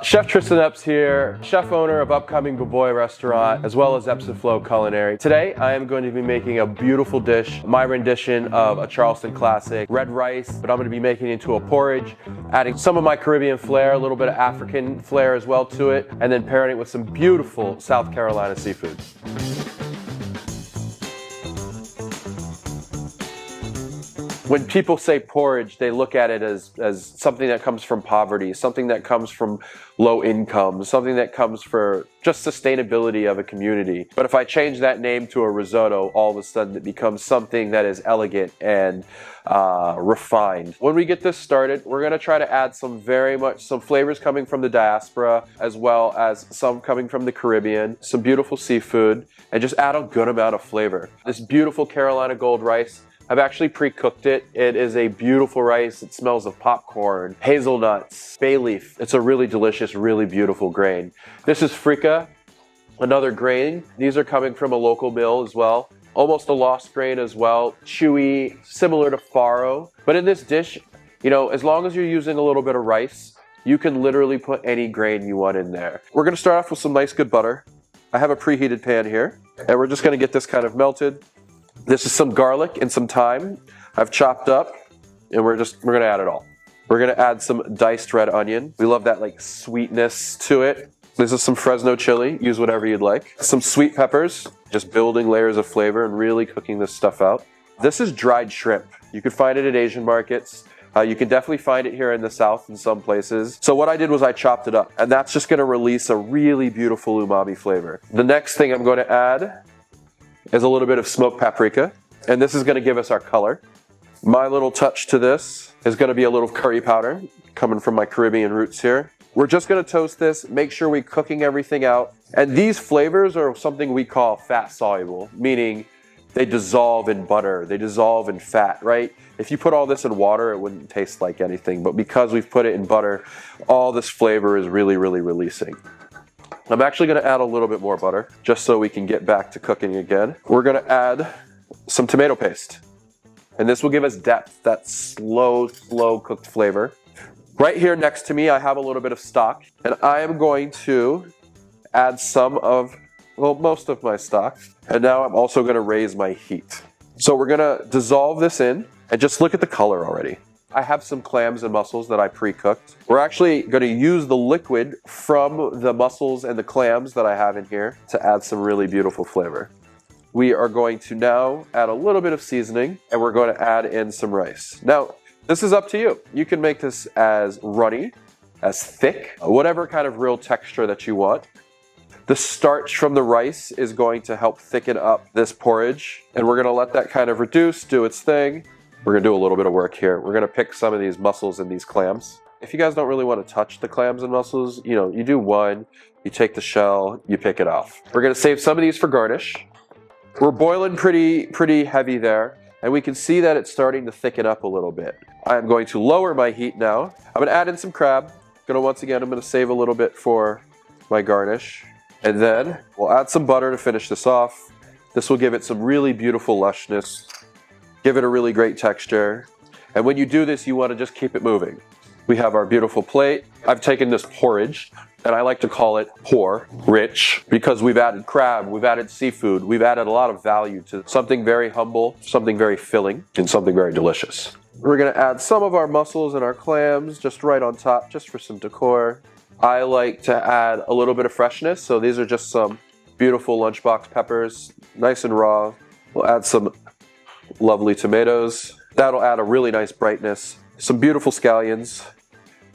Chef Tristen Epps here, chef owner of upcoming Boy restaurant, as well as Epps & Flow Culinary. Today, I am going to be making a beautiful dish, my rendition of a Charleston classic, red rice, but I'm going to be making it into a porridge, adding some of my Caribbean flair, a little bit of African flair as well to it, and then pairing it with some beautiful South Carolina seafood. When people say porridge, they look at it as something that comes from poverty, something that comes from low income, something that comes for just sustainability of a community. But if I change that name to a risotto, all of a sudden it becomes something that is elegant and refined. When we get this started, we're gonna try to add some flavors coming from the diaspora, as well as some coming from the Caribbean, some beautiful seafood, and just add a good amount of flavor. This beautiful Carolina Gold rice, I've actually pre-cooked it. It is a beautiful rice. It smells of popcorn, hazelnuts, bay leaf. It's a really delicious, really beautiful grain. This is frica, another grain. These are coming from a local mill as well. Almost a lost grain as well. Chewy, similar to farro. But in this dish, you know, as long as you're using a little bit of rice, you can literally put any grain you want in there. We're gonna start off with some nice good butter. I have a preheated pan here, and we're just gonna get this kind of melted. This is some garlic and some thyme I've chopped up, and we're gonna add it all. We're gonna add some diced red onion. We love that like sweetness to it. This is some Fresno chili, use whatever you'd like. Some sweet peppers, just building layers of flavor and really cooking this stuff out. This is dried shrimp. You can find it at Asian markets. You can definitely find it here in the South in some places. So what I did was I chopped it up, and that's just gonna release a really beautiful umami flavor. The next thing I'm gonna add is a little bit of smoked paprika, and this is gonna give us our color. My little touch to this is gonna be a little curry powder, coming from my Caribbean roots here. We're just gonna toast this, make sure we're cooking everything out. And these flavors are something we call fat soluble, meaning they dissolve in butter, they dissolve in fat, right? If you put all this in water, it wouldn't taste like anything, but because we've put it in butter, all this flavor is really, really releasing. I'm actually gonna add a little bit more butter, just so we can get back to cooking again. We're gonna add some tomato paste. And this will give us depth, that slow cooked flavor. Right here next to me, I have a little bit of stock, and I am going to add most of my stock. And now I'm also gonna raise my heat. So we're gonna dissolve this in, and just look at the color already. I have some clams and mussels that I pre-cooked. We're actually going to use the liquid from the mussels and the clams that I have in here to add some really beautiful flavor. We are going to now add a little bit of seasoning, and we're going to add in some rice. Now, this is up to you. You can make this as runny, as thick, whatever kind of real texture that you want. The starch from the rice is going to help thicken up this porridge, and we're going to let that kind of reduce, do its thing. We're gonna do a little bit of work here. We're gonna pick some of these mussels and these clams. If you guys don't really want to touch the clams and mussels, you know, you do one, you take the shell, you pick it off. We're gonna save some of these for garnish. We're boiling pretty heavy there, and we can see that it's starting to thicken up a little bit. I'm going to lower my heat now. I'm gonna add in some crab. I'm gonna save a little bit for my garnish. And then we'll add some butter to finish this off. This will give it some really beautiful lushness. Give it a really great texture. And when you do this, you want to just keep it moving. We have our beautiful plate. I've taken this porridge, and I like to call it rich, because we've added crab, we've added seafood, we've added a lot of value to something very humble, something very filling, and something very delicious. We're gonna add some of our mussels and our clams just right on top, just for some decor. I like to add a little bit of freshness, so these are just some beautiful lunchbox peppers, nice and raw. We'll add some lovely tomatoes. That'll add a really nice brightness. Some beautiful scallions,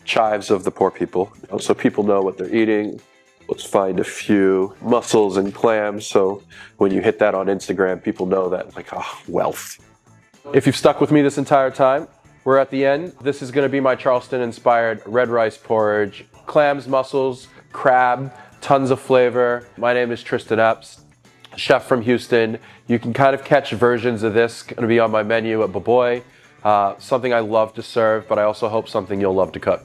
chives of the poor people, so people know what they're eating. Let's find a few mussels and clams, so when you hit that on Instagram, people know that, like, oh, wealth. If you've stuck with me this entire time, we're at the end. This is gonna be my Charleston-inspired red rice porridge. Clams, mussels, crab, tons of flavor. My name is Tristen Epps, chef from Houston. You can kind of catch versions of this, gonna be on my menu at Boy. Something I love to serve, but I also hope something you'll love to cook.